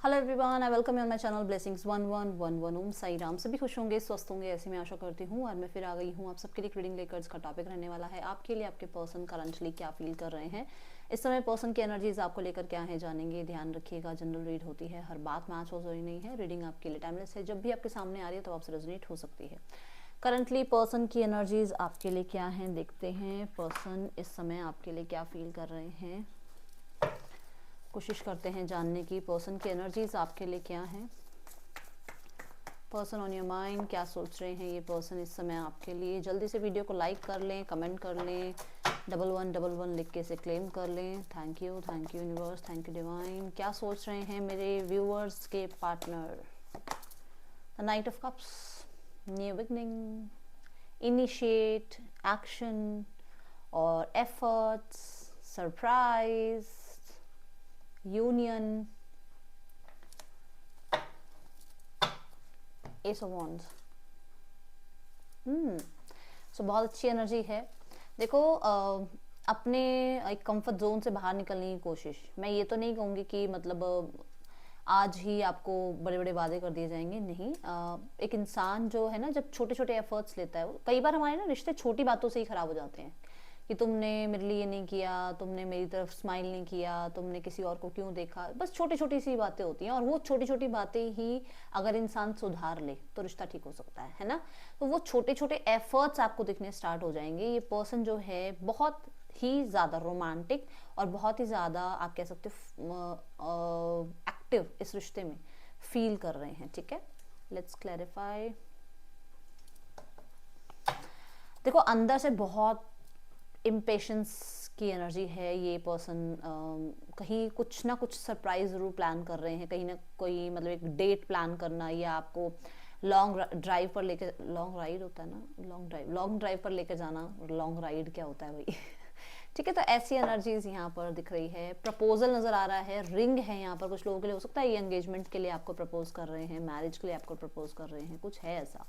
Hello everyone, I welcome you on my channel blessings 1111 ओम साई राम। सभी खुश होंगे, स्वस्थ होंगे, ऐसी मैं आशा करती हूँ। और मैं फिर आ गई हूँ आप सबके लिए रीडिंग लेकर। इसका टॉपिक रहने वाला है आपके लिए आपके पर्सन करंटली क्या फील कर रहे हैं इस समय। पर्सन की एनर्जीज आपको लेकर क्या है जानेंगे। ध्यान रखिएगा, जनरल रीड होती है, हर बात मैच हो रही नहीं है। रीडिंग आपके लिए टाइमलेस है, जब भी आपके सामने आ रही है तो आपसे रेजोनेट हो सकती है। करंटली पर्सन की एनर्जीज आपके लिए क्या हैं, देखते हैं पर्सन इस समय आपके लिए क्या फील कर रहे हैं। कोशिश करते हैं जानने की पर्सन की एनर्जीज आपके लिए क्या है। पर्सन ऑन योर माइंड, क्या सोच रहे हैं ये पर्सन इस समय आपके लिए। जल्दी से वीडियो को लाइक कर लें, कमेंट कर लें, 1111 लिख के इसे क्लेम कर लें। Thank you universe, thank you divine. क्या सोच रहे हैं मेरे व्यूअर्स के partner. The knight of cups, new beginning, initiate, action और efforts, surprise, union, ace of wands. So बहुत अच्छी एनर्जी है। देखो अपने एक कंफर्ट जोन से बाहर निकलने की कोशिश। मैं ये तो नहीं कहूँगी कि मतलब आज ही आपको बड़े बड़े वादे कर दिए जाएंगे, नहीं। एक इंसान जो है ना, जब छोटे छोटे एफर्ट्स लेता है, कई बार हमारे ना रिश्ते छोटी बातों से ही खराब हो जाते हैं कि तुमने मेरे लिए ये नहीं किया, तुमने मेरी तरफ स्माइल नहीं किया, तुमने किसी और को क्यों देखा। बस छोटी छोटी सी बातें होती हैं, और वो छोटी छोटी बातें ही अगर इंसान सुधार ले तो रिश्ता ठीक हो सकता है ना। तो वो छोटे छोटे एफर्ट्स आपको दिखने स्टार्ट हो जाएंगे। ये पर्सन जो है बहुत ही ज़्यादा रोमांटिक और बहुत ही ज़्यादा आप कह सकते हो एक्टिव इस रिश्ते में फील कर रहे हैं। ठीक है, लेट्स क्लैरिफाई। देखो अंदर से बहुत इम्पेशंस की एनर्जी है। ये पर्सन कहीं कुछ ना कुछ सरप्राइज जरूर प्लान कर रहे हैं, कहीं ना कोई मतलब एक डेट प्लान करना, या आपको लॉन्ग ड्राइव पर लेकर, लॉन्ग राइड होता है ना, लॉन्ग ड्राइव पर लेकर जाना। लॉन्ग राइड क्या होता है भाई ठीक है, तो ऐसी एनर्जीज यहाँ पर दिख रही है। प्रपोजल नजर आ रहा है, रिंग है यहाँ पर कुछ लोगों के लिए। हो सकता है ये एंगेजमेंट के लिए आपको प्रपोज कर रहे हैं, मैरिज के लिए आपको प्रपोज कर रहे हैं, कुछ है ऐसा।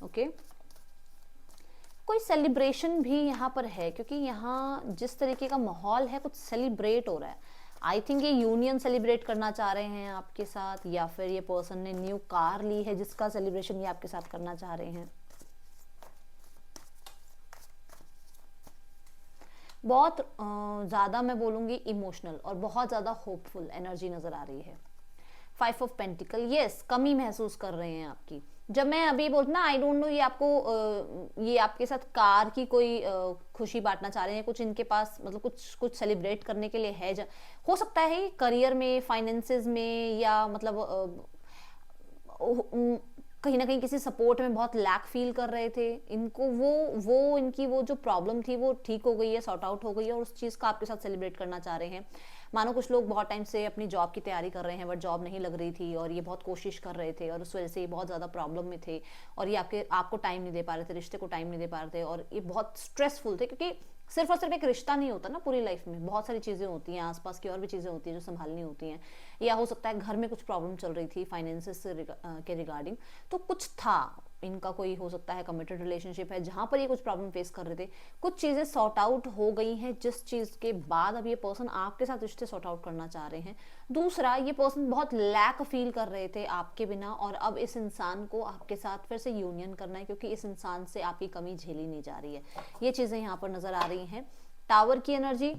ओके, कोई सेलिब्रेशन भी यहाँ पर है, क्योंकि यहाँ जिस तरीके का माहौल है कुछ सेलिब्रेट हो रहा है। आई थिंक ये यूनियन सेलिब्रेट करना चाह रहे हैं आपके साथ, या फिर ये पर्सन ने न्यू कार ली है जिसका सेलिब्रेशन ये आपके साथ करना चाह रहे हैं। बहुत ज़्यादा मैं बोलूँगी इमोशनल और बहुत ज़्यादा होपफुल एनर्जी नज़र आ रही है। 5 ऑफ पेंटिकल, यस, कमी महसूस कर रहे हैं आपकी। जब मैं अभी बोलती ना, आई डोंट नो, ये आपको ये आपके साथ कार की कोई खुशी बांटना चाह रहे हैं, कुछ इनके पास मतलब कुछ सेलिब्रेट करने के लिए है। हो सकता है करियर में, फाइनेंसेस में, या मतलब कहीं ना कहीं किसी सपोर्ट में बहुत लैक फील कर रहे थे इनको। वो इनकी वो जो प्रॉब्लम थी वो ठीक हो गई है, सॉर्ट आउट हो गई है, और उस चीज़ का आपके साथ सेलिब्रेट करना चाह रहे हैं। मानो कुछ लोग बहुत टाइम से अपनी जॉब की तैयारी कर रहे हैं, बट जॉब नहीं लग रही थी, और ये बहुत कोशिश कर रहे थे, और उस वजह से ये बहुत ज़्यादा प्रॉब्लम में थे, और ये आपको टाइम नहीं दे पा रहे थे, रिश्ते को टाइम नहीं दे पा रहे थे, और ये बहुत स्ट्रेसफुल थे। क्योंकि सिर्फ और सिर्फ एक रिश्ता नहीं होता ना, पूरी लाइफ में बहुत सारी चीज़ें होती हैं, आसपास की और भी चीज़ें होती हैं जो संभालनी होती हैं। या हो सकता है घर में कुछ प्रॉब्लम चल रही थी फाइनेंसेस के रिगार्डिंग, तो कुछ था इनका। कोई हो सकता है कमिटेड रिलेशनशिप है जहां पर ये कुछ प्रॉब्लम फेस कर रहे थे, कुछ चीज़ें सॉर्ट आउट हो गई हैं, जिस चीज़ के बाद अब ये पर्सन आपके साथ रिश्ते सॉर्ट आउट करना चाह रहे हैं। दूसरा, ये पर्सन बहुत लैक फील कर रहे थे आपके बिना, और अब इस इंसान को आपके साथ फिर से यूनियन करना है, क्योंकि इस इंसान से आपकी कमी झेली नहीं जा रही है। ये चीज़ें यहाँ पर नजर आ रही हैं। टावर की एनर्जी,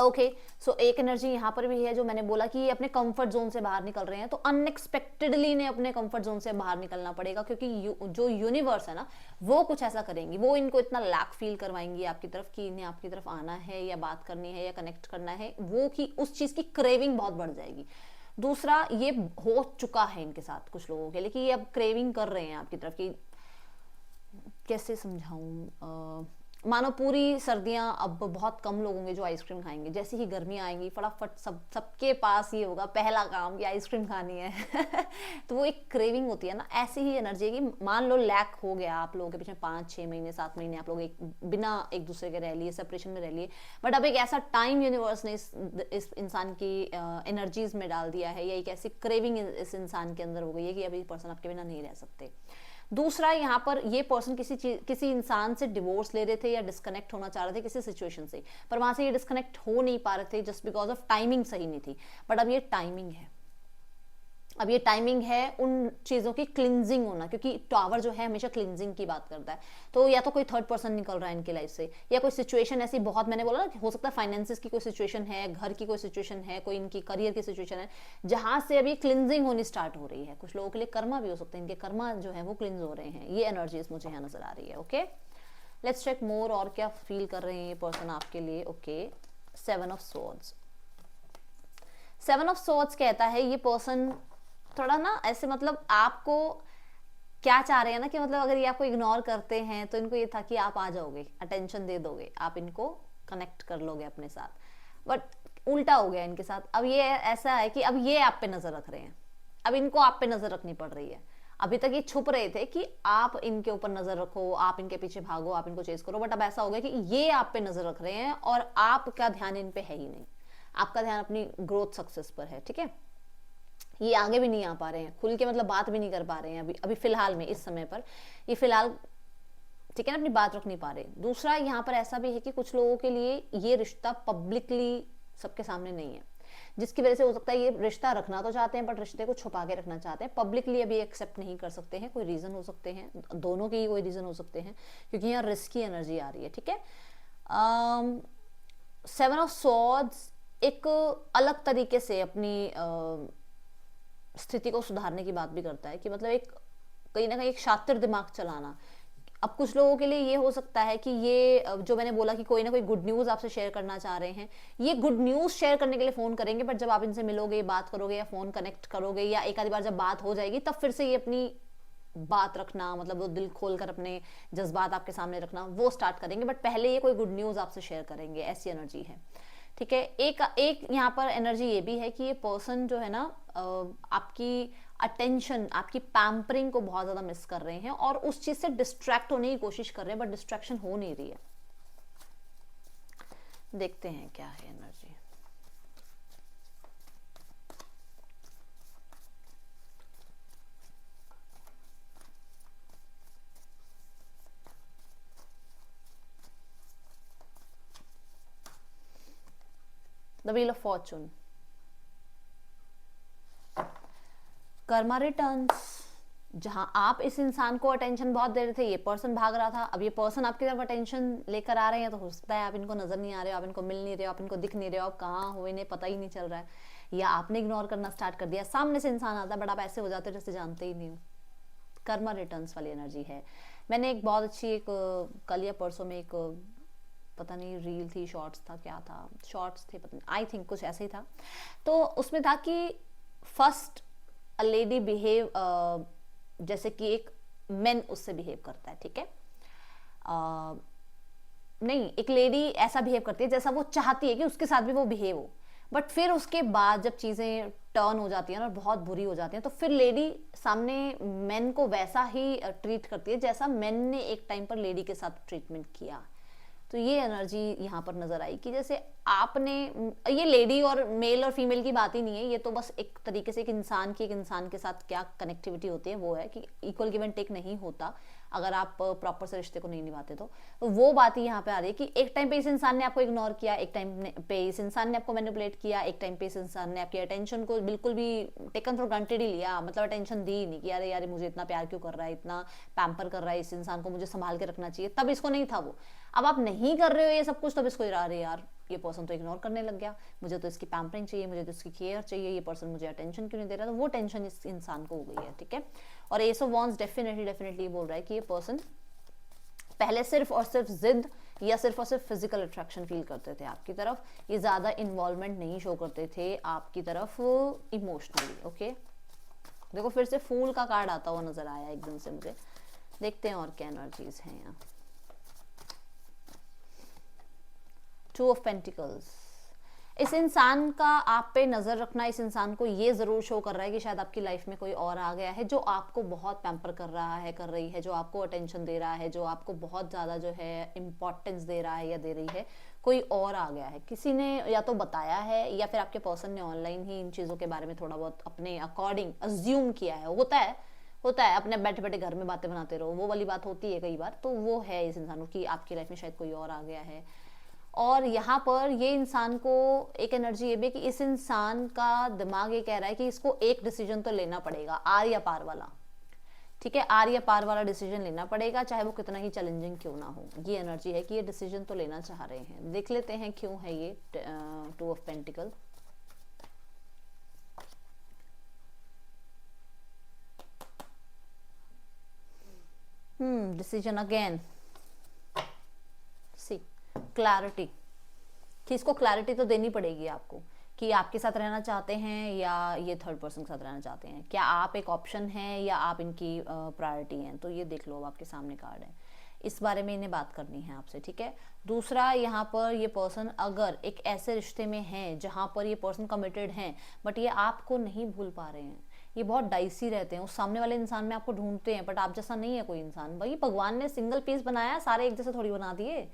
ओके, सो एक एनर्जी यहाँ पर भी है जो मैंने बोला कि ये अपने कंफर्ट जोन से बाहर निकल रहे हैं, तो अनएक्सपेक्टेडली ने अपने कंफर्ट जोन से बाहर निकलना पड़ेगा, क्योंकि जो यूनिवर्स है ना, वो कुछ ऐसा करेंगी, वो इनको इतना लैक फील करवाएंगी आपकी तरफ कि इन्हें आपकी तरफ आना है, या बात करनी है, या कनेक्ट करना है, वो कि उस चीज़ की क्रेविंग बहुत बढ़ जाएगी। दूसरा, ये हो चुका है इनके साथ कुछ लोगों के लिए कि ये अब क्रेविंग कर रहे हैं आपकी तरफ की। कैसे समझाऊं, मानो पूरी सर्दियां अब बहुत कम लोग होंगे जो आइसक्रीम खाएंगे, जैसे ही गर्मियां आएंगी फटाफट सबके पास ये होगा पहला काम कि आइसक्रीम खानी है तो वो एक क्रेविंग होती है ना, ऐसी ही एनर्जी है कि मान लो लैक हो गया आप लोगों के पीछे 5-6 महीने 7 महीने आप लोग एक बिना एक दूसरे के रह लिए, सेपरेशन में रह लिए, बट अब एक ऐसा टाइम यूनिवर्स ने इस इंसान की एनर्जीज में डाल दिया है, या एक ऐसी क्रेविंग इस इंसान के अंदर हो गई है कि अभी पर्सन आपके बिना नहीं रह सकते। दूसरा, यहाँ पर ये पर्सन किसी इंसान से डिवोर्स ले रहे थे या डिस्कनेक्ट होना चाह रहे थे किसी सिचुएशन से, पर वहां से ये डिस्कनेक्ट हो नहीं पा रहे थे जस्ट बिकॉज ऑफ टाइमिंग सही नहीं थी, बट अब ये टाइमिंग है, अब ये टाइमिंग है उन चीज़ों की क्लिनजिंग होना, क्योंकि टावर जो है हमेशा क्लिनजिंग की बात करता है। तो या तो कोई थर्ड पर्सन निकल रहा है इनकी लाइफ से, या कोई सिचुएशन ऐसी, बहुत मैंने बोला ना, हो सकता है फाइनेंसिस की कोई सिचुएशन है, घर की कोई सिचुएशन है, कोई इनकी करियर की सिचुएशन है, जहां से अभी क्लिनजिंग होनी स्टार्ट हो रही है। कुछ लोगों के लिए कर्मा भी हो सकता है, इनके कर्मा जो है वो क्लिनज हो रहे हैं। ये एनर्जीज मुझे यहाँ नजर आ रही है। ओके, लेट्स चेक मोर, और क्या फील कर रहे हैं ये पर्सन आपके लिए। Okay, 7 of swords. 7 of swords कहता है ये पर्सन थोड़ा ना ऐसे, मतलब आपको क्या चाह रहे हैं ना, कि मतलब अगर ये आपको इग्नोर करते हैं तो इनको ये था कि आप आ जाओगे, अटेंशन दे दोगे, आप इनको कनेक्ट कर लोगे अपने साथ, बट उल्टा हो गया इनके साथ। अब ये ऐसा है कि अब ये आप पे नजर रख रहे हैं, अब इनको आप पे नजर रखनी पड़ रही है। अभी तक ये छुप रहे थे कि आप इनके ऊपर नजर रखो, आप इनके पीछे भागो, आप इनको चेस करो, बट अब ऐसा हो गया कि ये आप पे नजर रख रहे हैं और आपका ध्यान इन पे है ही नहीं। आपका ध्यान अपनी ग्रोथ सक्सेस पर है। ठीक है, ये आगे भी नहीं आ पा रहे हैं खुल के, मतलब बात भी नहीं कर पा रहे हैं अभी अभी फिलहाल में, इस समय पर ये फिलहाल, ठीक है ना, अपनी बात रख नहीं पा रहे। दूसरा यहाँ पर ऐसा भी है कि कुछ लोगों के लिए ये रिश्ता पब्लिकली सबके सामने नहीं है, जिसकी वजह से हो सकता है ये रिश्ता रखना तो चाहते हैं बट रिश्ते को छुपा के रखना चाहते हैं, पब्लिकली अभी एक्सेप्ट नहीं कर सकते हैं। कोई रीजन हो सकते हैं, दोनों के ही कोई रीजन हो सकते हैं, क्योंकि यहाँ रिस्क की एनर्जी आ रही है। ठीक है, 7 ऑफ स्वॉर्ड्स एक अलग तरीके से अपनी स्थिति को सुधारने की बात भी करता है, कि मतलब एक कहीं ना कहीं एक शातिर दिमाग चलाना। अब कुछ लोगों के लिए ये हो सकता है कि ये जो मैंने बोला कि कोई ना कोई गुड न्यूज आपसे शेयर करना चाह रहे हैं, ये गुड न्यूज शेयर करने के लिए फोन करेंगे, बट जब आप इनसे मिलोगे, बात करोगे या फोन कनेक्ट करोगे, या एक आधी बार जब बात हो जाएगी, तब फिर से ये अपनी बात रखना, मतलब वो दिल खोलकर अपने जज्बात आपके सामने रखना वो स्टार्ट करेंगे, बट पहले ये कोई गुड न्यूज आपसे शेयर करेंगे, ऐसी एनर्जी है। ठीक है, एक यहाँ पर एनर्जी ये भी है कि ये पर्सन जो है ना आपकी अटेंशन, आपकी पैम्परिंग को बहुत ज्यादा मिस कर रहे हैं और उस चीज से डिस्ट्रैक्ट होने की कोशिश कर रहे हैं, बट डिस्ट्रैक्शन हो नहीं रही है। देखते हैं क्या है energy. The wheel of Fortune, Karma returns. जहां आप इस इंसान को अटेंशन बहुत दे रहे थे, ये पर्सन भाग रहा था, अब ये पर्सन आपकी तरफ अटेंशन लेकर आ रहे हैं, तो हो सकता है आप इनको नजर नहीं आ रहे हो, आप इनको मिल नहीं रहे हो, आप इनको दिख नहीं रहे हो, आप कहाँ हो इन्हें पता ही नहीं चल रहा है, या आपने इग्नोर करना स्टार्ट कर दिया। सामने से इंसान आता है बट आप ऐसे हो जाते हो जैसे जानते ही नहीं हो। कर्मा रिटर्न्स वाली एनर्जी है। मैंने एक बहुत अच्छी, एक कल या परसों में एक पता नहीं रील थी, शॉर्ट्स था, क्या था, शॉर्ट्स थे पता नहीं, आई थिंक कुछ ऐसे ही था, तो उसमें था कि फर्स्ट अ लेडी बिहेव जैसे कि एक मेन उससे बिहेव करता है। ठीक है, नहीं, एक लेडी ऐसा बिहेव करती है जैसा वो चाहती है कि उसके साथ भी वो बिहेव हो, बट फिर उसके बाद जब चीजें टर्न हो जाती हैं और बहुत बुरी हो जाती हैं, तो फिर लेडी सामने मेन को वैसा ही ट्रीट करती है जैसा मेन ने एक टाइम पर लेडी के साथ ट्रीटमेंट किया। तो ये एनर्जी यहाँ पर नजर आई कि जैसे आपने, ये लेडी और मेल और फीमेल की बात ही नहीं है, ये तो बस एक तरीके से एक इंसान की एक इंसान के साथ क्या कनेक्टिविटी होती है वो है कि इक्वल गिव एंड टेक नहीं होता अगर आप प्रॉपर से रिश्ते को नहीं निभाते। तो वो बात ही यहाँ पे आ रही है कि एक टाइम पे इस इंसान ने आपको इग्नोर किया, एक टाइम पे इस इंसान ने आपको मैनिपुलेट किया, एक टाइम पे इस इंसान ने आपकी अटेंशन को बिल्कुल भी टेकन फॉर ग्रांटेड ही लिया, मतलब अटेंशन दी ही नहीं कि अरे यार मुझे इतना प्यार क्यों कर रहा है, इतना पैम्पर कर रहा है, इस इंसान को मुझे संभाल के रखना चाहिए, तब इसको नहीं था वो। अब आप नहीं कर रहे हो ये सब कुछ, तब इसको अरे यार ये पर्सन तो इग्नोर करने लग गया, मुझे तो इसकी पैम्परिंग चाहिए, मुझे तो इसकी केयर चाहिए, ये पर्सन मुझे अटेंशन क्यों नहीं दे रहा, तो वो टेंशन इस इंसान को हो गई है। ठीक है, और एस ऑफ वांड्स डेफिनेटली बोल रहा है कि ये पर्सन पहले सिर्फ और सिर्फ जिद या सिर्फ और सिर्फ फिजिकल अट्रैक्शन फील करते थे आपकी तरफ, ये ज्यादा इन्वॉल्वमेंट नहीं शो करते थे आपकी तरफ इमोशनली। ओके, देखो फिर से फूल का कार्ड आता हुआ नजर आया एकदम से मुझे। देखते हैं और क्या एनर्जीज हैं यहाँ। टू ऑफ पेंटिकल्स, इस इंसान का आप पे नजर रखना इस इंसान को ये जरूर शो कर रहा है कि शायद आपकी लाइफ में कोई और आ गया है जो आपको बहुत पैम्पर कर रहा है, कर रही है, जो आपको अटेंशन दे रहा है, जो आपको बहुत ज्यादा जो है इम्पोर्टेंस दे रहा है या दे रही है, कोई और आ गया है। किसी ने या तो बताया है या फिर आपके पर्सन ने ऑनलाइन ही इन चीजों के बारे में थोड़ा बहुत अपने अकॉर्डिंग अज्यूम किया है। होता है अपने बैठे बैठे घर में बातें बनाते रहो, वो वाली बात होती है कई बार, तो वो है इस इंसान की आपकी लाइफ में शायद कोई और आ गया है। और यहाँ पर ये इंसान को एक एनर्जी ये भी कि इस इंसान का दिमाग ये कह रहा है कि इसको एक डिसीजन तो लेना पड़ेगा, आर या पार वाला, ठीक है, आर या पार वाला डिसीजन लेना पड़ेगा, चाहे वो कितना ही चैलेंजिंग क्यों ना हो। ये एनर्जी है कि ये डिसीजन तो लेना चाह रहे हैं। देख लेते हैं क्यों है ये 2 of pentacles. Decision again, see clarity, कि इसको क्लैरिटी तो देनी पड़ेगी आपको कि आपके साथ रहना चाहते हैं या ये थर्ड पर्सन के साथ रहना चाहते हैं, क्या आप एक ऑप्शन है या आप इनकी प्रायोरिटी हैं। तो ये देख लो, अब आपके सामने कार्ड है, इस बारे में इन्हें बात करनी है आपसे, ठीक है। दूसरा, यहाँ पर ये पर्सन अगर एक ऐसे रिश्ते में है जहाँ पर ये पर्सन कमिटेड हैं बट ये आपको नहीं भूल पा रहे हैं, ये बहुत डाइसी रहते हैं, उस सामने वाले इंसान में आपको ढूंढते हैं बट आप जैसा नहीं है कोई इंसान। भाई भगवान ने सिंगल पीस बनाया, सारे एक जैसे थोड़ी बना दिए।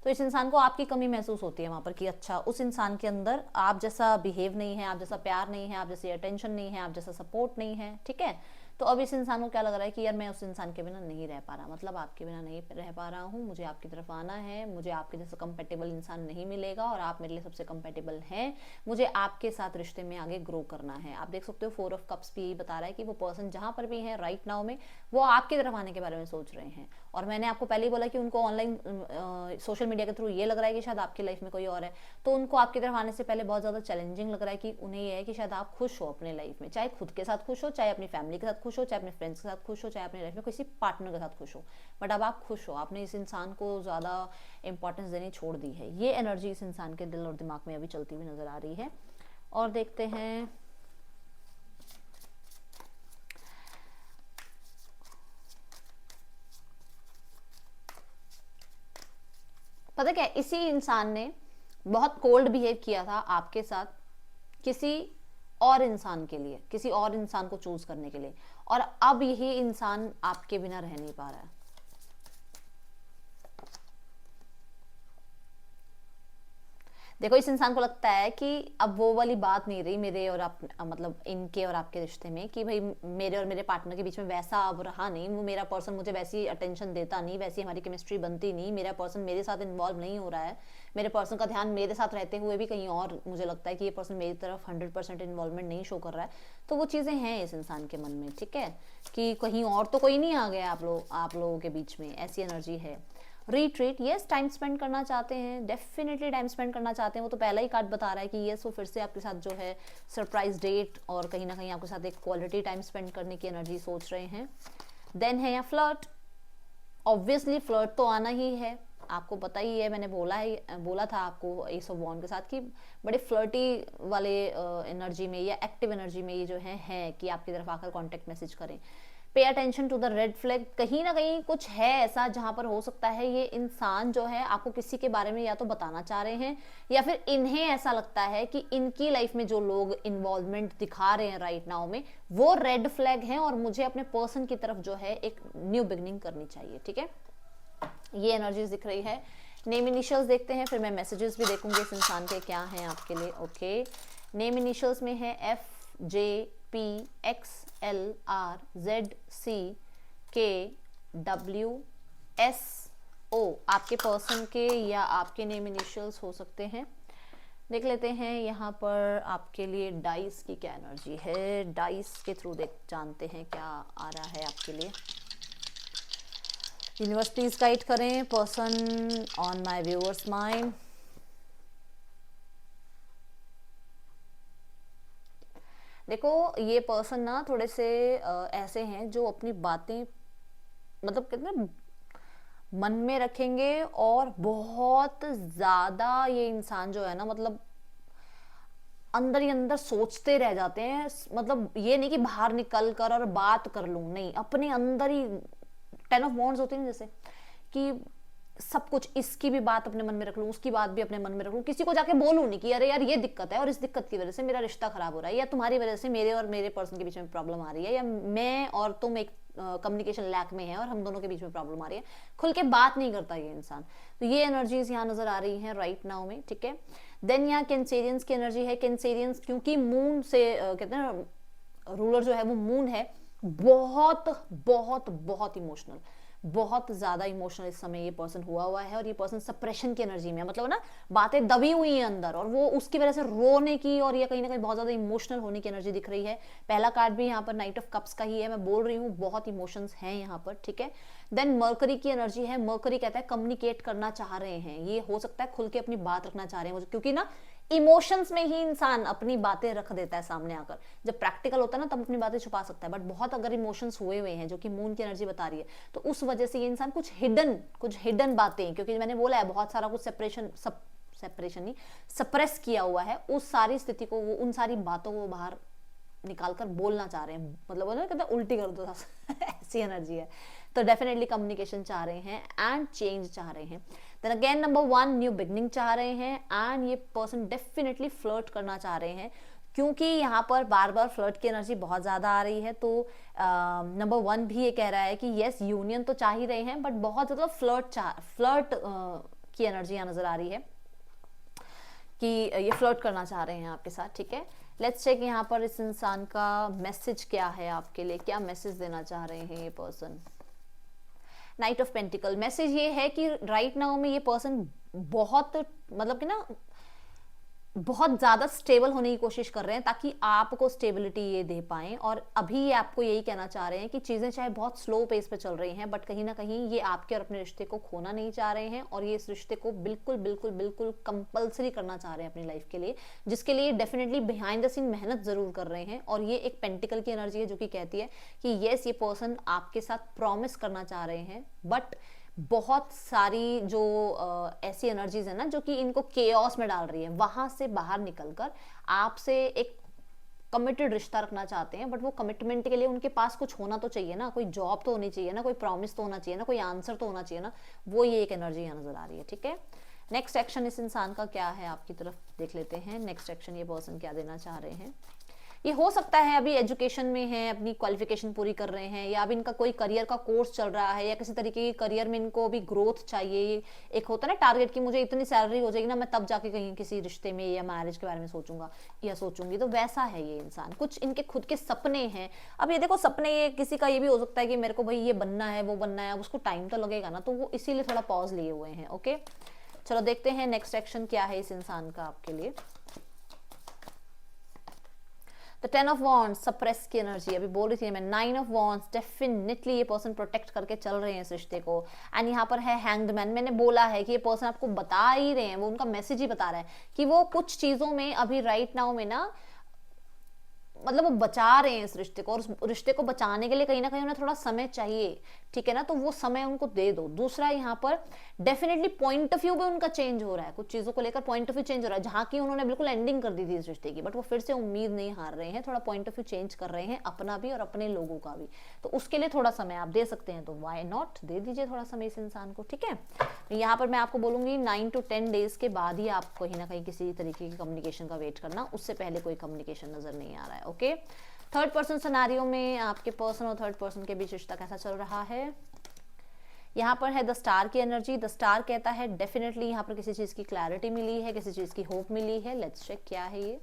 तो इस इंसान को आपकी कमी महसूस होती है वहाँ पर कि अच्छा उस इंसान के अंदर आप जैसा बिहेव नहीं है, आप जैसा प्यार नहीं है, आप जैसी अटेंशन नहीं है, आप जैसा सपोर्ट नहीं है, ठीक है। तो अब इस इंसान को क्या लग रहा है कि यार मैं उस इंसान के बिना नहीं रह पा रहा, मतलब आपके बिना नहीं रह पा रहा हूँ, मुझे आपकी तरफ आना है, मुझे आपके जैसा कंपेटेबल इंसान नहीं मिलेगा और आप मेरे लिए सबसे कंपेटेबल हैं, मुझे आपके साथ रिश्ते में आगे ग्रो करना है। आप देख सकते हो 4 ऑफ कप्स भी यही बता रहा है कि वो पर्सन जहाँ पर भी है राइट नाउ में वो आपकी तरफ आने के बारे में सोच रहे हैं। और मैंने आपको पहले ही बोला कि उनको ऑनलाइन सोशल मीडिया के थ्रू ये लग रहा है कि शायद आपकी लाइफ में कोई और है, तो उनको आपकी तरफ आने से पहले बहुत ज़्यादा चैलेंजिंग लग रहा है कि उन्हें ये है कि शायद आप खुश हो अपने लाइफ में, चाहे खुद के साथ खुश हो, चाहे अपनी फैमिली के साथ खुश हो, चाहे अपने फ्रेंड्स के साथ खुश हो, चाहे अपनी लाइफ में किसी पार्टनर के साथ खुश हो, बट अब आप खुश हो, आपने इस इंसान को ज़्यादा इंपॉर्टेंस देनी छोड़ दी है। ये एनर्जी इस इंसान के दिल और दिमाग में अभी चलती हुई नजर आ रही है। और देखते हैं पता क्या, इसी इंसान ने बहुत कोल्ड बिहेव किया था आपके साथ किसी और इंसान के लिए, किसी और इंसान को चूज करने के लिए, और अब यही इंसान आपके बिना रह नहीं पा रहा है। देखो इस इंसान को लगता है कि अब वो वाली बात नहीं रही मेरे और आप, मतलब इनके और आपके रिश्ते में, कि भाई मेरे और मेरे पार्टनर के बीच में वैसा अब रहा नहीं, वो मेरा पर्सन मुझे वैसी अटेंशन देता नहीं, वैसी हमारी केमिस्ट्री बनती नहीं, मेरा पर्सन मेरे साथ इन्वॉल्व नहीं हो रहा है, मेरे पर्सन का ध्यान मेरे साथ रहते हुए भी कहीं और मुझे लगता है कि ये पर्सन मेरी तरफ 100% इन्वॉल्वमेंट नहीं शो कर रहा है। तो वो चीज़ें हैं इस इंसान के मन में, ठीक है, कि कहीं और तो कोई नहीं आ गया आप लोगों के बीच में, ऐसी एनर्जी है। रिट्रीट, यस टाइम स्पेंड करना चाहते हैं, डेफिनेटली टाइम स्पेंड करना चाहते हैं, वो तो पहला ही कार्ड बता रहा है कि यस वो फिर से आपके साथ जो है सरप्राइज डेट और कहीं ना कहीं आपके साथ एक क्वालिटी टाइम स्पेंड करने की एनर्जी सोच रहे हैं। देन है या फ्लर्ट, ऑब्वियसली फ्लर्ट तो आना ही है, आपको पता ही है, मैंने बोला था आपको एस ऑफ वॉन्ड के साथ कि बड़े फ्लर्टी वाले एनर्जी में या एक्टिव एनर्जी में ये जो है कि आपकी तरफ आकर कॉन्टेक्ट मैसेज करें। Pay attention to the red flag, कहीं ना कहीं कुछ है ऐसा जहां पर हो सकता है ये इंसान जो है आपको किसी के बारे में या तो बताना चाह रहे हैं या फिर इन्हें ऐसा लगता है कि इनकी लाइफ में जो लोग इन्वॉल्वमेंट दिखा रहे हैं राइट नाउ में वो रेड फ्लैग हैं और मुझे अपने पर्सन की तरफ जो है एक न्यू बिगनिंग करनी चाहिए, ठीक है, ये एनर्जीज दिख रही है। नेम इनिशियल्स देखते हैं, फिर मैं मैसेजेस भी देखूंगी इस इंसान के क्या हैं आपके लिए। ओके, नेम इनिशियल्स में है FJPXLRZCKWSO, आपके पर्सन के या आपके नेम इनिशियल्स हो सकते हैं। देख लेते हैं यहाँ पर आपके लिए डाइस की क्या एनर्जी है, डाइस के थ्रू जानते हैं क्या आ रहा है आपके लिए। यूनिवर्स प्लीज गाइड करें person on my viewers mind. देखो ये पर्सन ना थोड़े से ऐसे हैं जो अपनी बातें मतलब कितने मन में रखेंगे और बहुत ज्यादा ये इंसान जो है ना मतलब अंदर ही अंदर सोचते रह जाते हैं, मतलब ये नहीं कि बाहर निकल कर और बात कर लूं, नहीं, अपने अंदर ही 10 ऑफ वॉन्ड्स होती है जैसे कि सब कुछ, इसकी भी बात अपने मन में रख लूं, उसकी बात भी अपने मन में रख लूं, किसी को जाके बोलूं नहीं कि अरे यार ये दिक्कत है और इस दिक्कत की वजह से मेरा रिश्ता खराब हो रहा है या तुम्हारी वजह से मेरे और मेरे पर्सन के बीच में प्रॉब्लम आ रही है या मैं और तुम एक कम्युनिकेशन लैक में है और हम दोनों के बीच में प्रॉब्लम आ रही है, खुल के बात नहीं करता ये इंसान। तो ये एनर्जीज यहाँ नजर आ रही हैं राइट नाउ में, ठीक है। देन यहाँ कैंसेरियंस की एनर्जी है। कैंसेरियंस क्योंकि मून से कहते हैं ना रूलर जो है वो मून है, बहुत बहुत बहुत इमोशनल, बहुत ज्यादा इमोशनल इस समय ये पर्सन हुआ है, और ये पर्सन सप्रेशन की एनर्जी में है, मतलब ना बातें दबी हुई हैं अंदर, और वो उसकी वजह से रोने की और ये कहीं ना कहीं बहुत ज्यादा इमोशनल होने की एनर्जी दिख रही है। पहला कार्ड भी यहाँ पर नाइट ऑफ कप्स का ही है, मैं बोल रही हूँ बहुत इमोशंस हैं यहाँ पर, ठीक है। देन मर्करी की एनर्जी है, मर्करी कहता है कम्युनिकेट करना चाह रहे हैं, ये हो सकता है खुल के अपनी बात रखना चाह रहे हैं, क्योंकि ना इमोशंस में ही इंसान अपनी बातें रख देता है सामने आकर। जब प्रैक्टिकल होता है ना तब अपनी बातें छुपा सकता है, बट बहुत अगर इमोशंस हुए हुए हैं, जो कि मून की एनर्जी बता रही है, तो उस वजह से ये इंसान कुछ हिडन बातें, क्योंकि मैंने बोला है बहुत सारा कुछ सेपरेशन नहीं, सप्रेस किया हुआ है, उस सारी स्थिति को, वो उन सारी बातों को बाहर निकाल कर बोलना चाह रहे हैं, मतलब ना कहते उल्टी कर दो ऐसी एनर्जी है। तो डेफिनेटली कम्युनिकेशन चाह रहे हैं एंड चेंज चाह रहे हैं। Then again number 1, new beginning चाह रहे हैं, एंड ये पर्सन डेफिनेटली फ्लर्ट करना चाह रहे हैं, क्योंकि यहाँ पर बार बार फ्लर्ट की एनर्जी बहुत ज्यादा आ रही है। तो नंबर 1 भी ये कह रहा है कि यस यूनियन तो चाह ही रहे हैं, बट बहुत ज्यादा फ्लर्ट की एनर्जी यहाँ नजर आ रही है कि ये फ्लर्ट करना चाह रहे हैं आपके साथ, ठीक है। लेट्स चेक यहाँ पर इस इंसान का मैसेज क्या है आपके लिए, क्या मैसेज देना चाह रहे हैं ये person. Night of pentacle, message ये है कि राइट नाउ में ये पर्सन बहुत, मतलब कि ना बहुत ज्यादा स्टेबल होने की कोशिश कर रहे हैं, ताकि आपको स्टेबिलिटी ये दे पाएं। और अभी ये आपको यही कहना चाह रहे हैं कि चीजें चाहे बहुत स्लो पेस पे चल रही हैं, बट कहीं ना कहीं ये आपके और अपने रिश्ते को खोना नहीं चाह रहे हैं, और ये इस रिश्ते को बिल्कुल बिल्कुल बिल्कुल कंपल्सरी करना चाह रहे हैं अपनी लाइफ के लिए, जिसके लिए डेफिनेटली बिहाइंड द सीन मेहनत जरूर कर रहे हैं। और ये एक पेंटिकल की एनर्जी है जो कि कहती है कि येस ये पर्सन आपके साथ प्रॉमिस करना चाह रहे हैं, बट बहुत सारी जो ऐसी एनर्जीज है ना जो कि इनको केओस में डाल रही है, वहां से बाहर निकलकर आपसे एक कमिटेड रिश्ता रखना चाहते हैं। बट वो कमिटमेंट के लिए उनके पास कुछ होना तो चाहिए ना, कोई जॉब तो होनी चाहिए ना, कोई प्रॉमिस तो होना चाहिए ना, कोई आंसर तो होना चाहिए ना, वो ये एक एनर्जी यहाँ नजर आ रही है, ठीक है। नेक्स्ट एक्शन इस इंसान का क्या है आपकी तरफ देख लेते हैं। नेक्स्ट एक्शन ये पर्सन क्या देना चाह रहे हैं। ये हो सकता है अभी एजुकेशन में है, अपनी क्वालिफिकेशन पूरी कर रहे हैं, या अभी इनका कोई करियर का कोर्स चल रहा है, या किसी तरीके की करियर में इनको अभी ग्रोथ चाहिए। एक होता है ना टारगेट कि मुझे इतनी सैलरी हो जाएगी ना, मैं तब जाके कहीं किसी रिश्ते में या मैरिज के बारे में सोचूंगा या सोचूंगी। तो वैसा है ये इंसान, कुछ इनके खुद के सपने हैं। अब ये देखो सपने, ये किसी का ये भी हो सकता है कि मेरे को भाई ये बनना है वो बनना है, अब उसको टाइम तो लगेगा ना, तो वो इसीलिए थोड़ा पॉज लिए हुए हैं। ओके चलो देखते हैं नेक्स्ट एक्शन क्या है इस इंसान का आपके लिए। तो 10 ऑफ वॉन्ड्स सप्रेस की एनर्जी अभी बोल रही थी मैं। 9 ऑफ वॉन्ड्स डेफिनेटली ये पर्सन प्रोटेक्ट करके चल रहे हैं इस रिश्ते को। एंड यहाँ पर है हैंग्ड मैन, मैंने बोला है कि ये पर्सन आपको बता ही रहे हैं, वो उनका मैसेज ही बता रहा है कि वो कुछ चीजों में अभी राइट नाउ में ना, मतलब वो बचा रहे हैं इस रिश्ते को, और उस रिश्ते को बचाने के लिए कहीं ना कहीं उन्हें थोड़ा समय चाहिए, ठीक है ना, तो वो समय उनको दे दो। दूसरा यहाँ पर डेफिनेटली पॉइंट ऑफ व्यू भी उनका चेंज हो रहा है, कुछ चीजों को लेकर पॉइंट ऑफ व्यू चेंज हो रहा है, जहां की उन्होंने बिल्कुल एंडिंग कर दी थी इस रिश्ते की, बट वो फिर से उम्मीद नहीं हार रहे हैं, थोड़ा पॉइंट ऑफ व्यू चेंज कर रहे हैं अपना भी और अपने लोगों का भी। तो उसके लिए थोड़ा समय आप दे सकते हैं, तो वाई नॉट, दे दीजिए थोड़ा समय इस इंसान को, ठीक है। यहाँ पर मैं आपको बोलूंगी 9 to 10 डेज के बाद ही आप कहीं ना कहीं किसी तरीके की कम्युनिकेशन का वेट करना, उससे पहले कोई कम्युनिकेशन नजर नहीं आ रहा है। ओके थर्ड पर्सन सिनेरियो में आपके पर्सन और थर्ड पर्सन के बीच रिश्ता कैसा चल रहा है। यहाँ पर है द स्टार की एनर्जी। द स्टार कहता है डेफिनेटली यहाँ पर किसी चीज की क्लैरिटी मिली है, किसी चीज की होप मिली है। लेट्स चेक क्या है ये।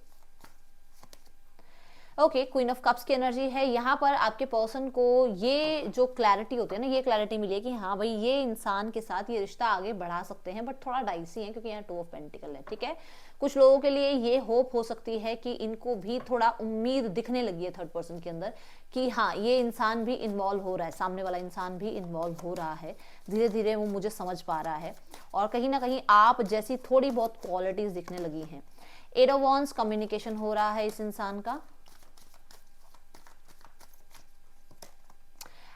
ओके क्वीन ऑफ कप्स की एनर्जी है। यहाँ पर आपके पर्सन को ये जो क्लैरिटी होती है ना, ये क्लैरिटी मिली है कि हाँ भाई ये इंसान के साथ ये रिश्ता आगे बढ़ा सकते हैं, बट थोड़ा डाइसी है क्योंकि यहाँ 2 ऑफ पेंटिकल है, ठीक है। कुछ लोगों के लिए ये होप हो सकती है कि इनको भी थोड़ा उम्मीद दिखने लगी है थर्ड पर्सन के अंदर कि हाँ ये इंसान भी इन्वॉल्व हो रहा है, सामने वाला इंसान भी इन्वॉल्व हो रहा है, धीरे धीरे वो मुझे समझ पा रहा है, और कहीं ना कहीं आप जैसी थोड़ी बहुत क्वालिटीज दिखने लगी हैं। 8 ऑफ वॉन्ड्स कम्युनिकेशन हो रहा है इस इंसान का।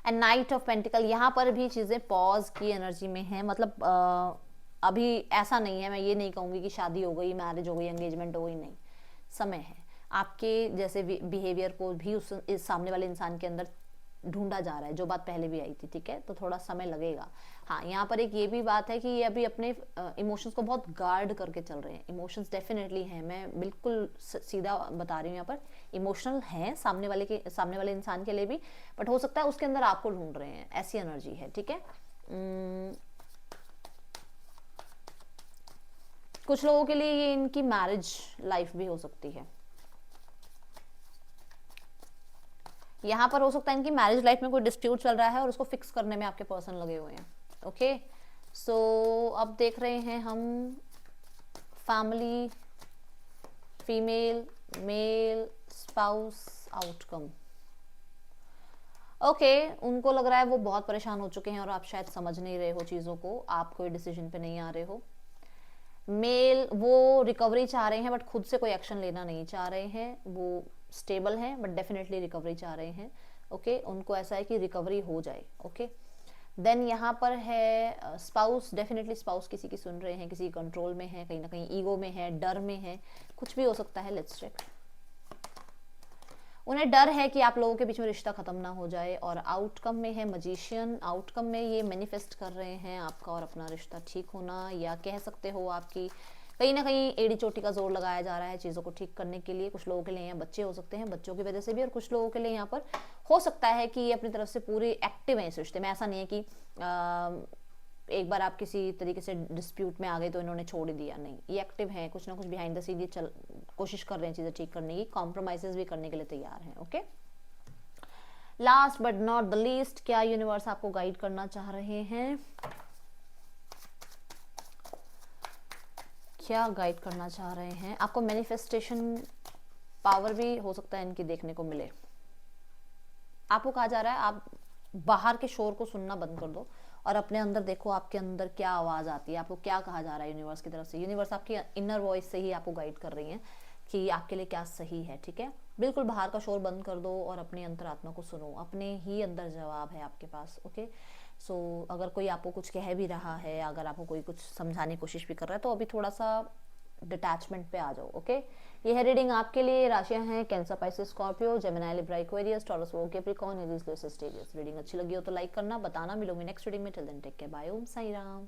एंड नाइट ऑफ पेंटिकल, यहाँ पर भी चीजें पॉज की एनर्जी में है, मतलब अभी ऐसा नहीं है, मैं ये नहीं कहूंगी कि शादी हो गई, मैरिज हो गई, एंगेजमेंट हो गई, नहीं, समय है। आपके जैसे बिहेवियर को भी इस सामने वाले इंसान के अंदर ढूंढा जा रहा है, जो बात पहले भी आई थी, ठीक है, तो थोड़ा समय लगेगा। हाँ यहाँ पर एक ये भी बात है कि ये अभी अपने इमोशंस को बहुत गार्ड करके चल रहे हैं। इमोशंस डेफिनेटली हैं, मैं बिल्कुल सीधा बता रही हूँ, यहाँ पर इमोशनल हैं सामने वाले इंसान के लिए भी, बट हो सकता है उसके अंदर आपको ढूंढ रहे हैं, ऐसी एनर्जी है, ठीक है। कुछ लोगों के लिए ये इनकी मैरिज लाइफ भी हो सकती है। यहाँ पर हो सकता है इनकी मैरिज लाइफ में कोई डिस्प्यूट चल रहा है और उसको फिक्स करने में आपके पर्सन लगे हुए हैं। ओके, सो अब देख रहे हैं हम family, female, male, spouse, outcome. Okay, उनको लग रहा है वो बहुत परेशान हो चुके हैं और आप शायद समझ नहीं रहे हो चीज़ों को, आप कोई डिसीजन पे नहीं आ रहे हो। मेल वो रिकवरी चाह रहे हैं बट खुद से कोई एक्शन लेना नहीं चाह रहे हैं, वो स्टेबल हैं बट डेफिनेटली रिकवरी चाह रहे हैं। ओके, उनको ऐसा है कि रिकवरी हो जाए। ओके, देन यहाँ पर है स्पाउस, डेफिनेटली स्पाउस किसी की सुन रहे हैं, किसी कंट्रोल में है, कहीं ना कहीं ईगो में है, डर में है, कुछ भी हो सकता है। Let's check. उन्हें डर है कि आप लोगों के बीच में रिश्ता खत्म ना हो जाए। और आउटकम में है मजिशियन, आउटकम में ये मैनिफेस्ट कर रहे हैं आपका और अपना रिश्ता ठीक होना, या कह सकते हो आपकी कहीं ना कहीं एड़ी चोटी का जोर लगाया जा रहा है चीज़ों को ठीक करने के लिए। कुछ लोगों के लिए यहाँ बच्चे हो सकते हैं, बच्चों की वजह से भी, और कुछ लोगों के लिए यहाँ पर हो सकता है कि ये अपनी तरफ से पूरी एक्टिव है इस रिश्ते में। ऐसा नहीं है कि एक बार आप किसी तरीके से डिस्प्यूट में आ गए तो इन्होंने छोड़ ही दिया, नहीं, ये एक्टिव है, कुछ ना कुछ बिहाइंड द सीन ये कोशिश कर रहे हैं चीज़ें ठीक करने की, कॉम्प्रोमाइजेस भी करने के लिए तैयार हैं। Okay, last but not the least, क्या यूनिवर्स आपको गाइड करना चाह रहे हैं, क्या गाइड करना चाह रहे हैं आपको? मैनिफेस्टेशन पावर भी हो सकता है इनकी देखने को मिले। आपको कहा जा रहा है आप बाहर के शोर को सुनना बंद कर दो और अपने अंदर देखो, आपके अंदर क्या आवाज़ आती है, आपको क्या कहा जा रहा है यूनिवर्स की तरफ से। यूनिवर्स आपकी इनर वॉइस से ही आपको गाइड कर रही है कि आपके लिए क्या सही है। ठीक है, बिल्कुल बाहर का शोर बंद कर दो और अपनी अंतरात्मा को सुनो, अपने ही अंदर जवाब है आपके पास। ओके, सो अगर कोई आपको कुछ कह भी रहा है, अगर आपको कोई कुछ समझाने की कोशिश भी कर रहा है, तो अभी थोड़ा सा डिटैचमेंट पे आ जाओ। ओके, ये है रीडिंग आपके लिए। राशियां हैं Cancer, Pisces, Scorpio, Gemini, Libra, Aquarius, Taurus, Virgo, Capricorn, Aries, Leo, Sagittarius. Reading अच्छी लगी हो तो लाइक करना, बताना। मिलूंगी नेक्स्ट रीडिंग में। Till then take care, bye, Om Sai Ram.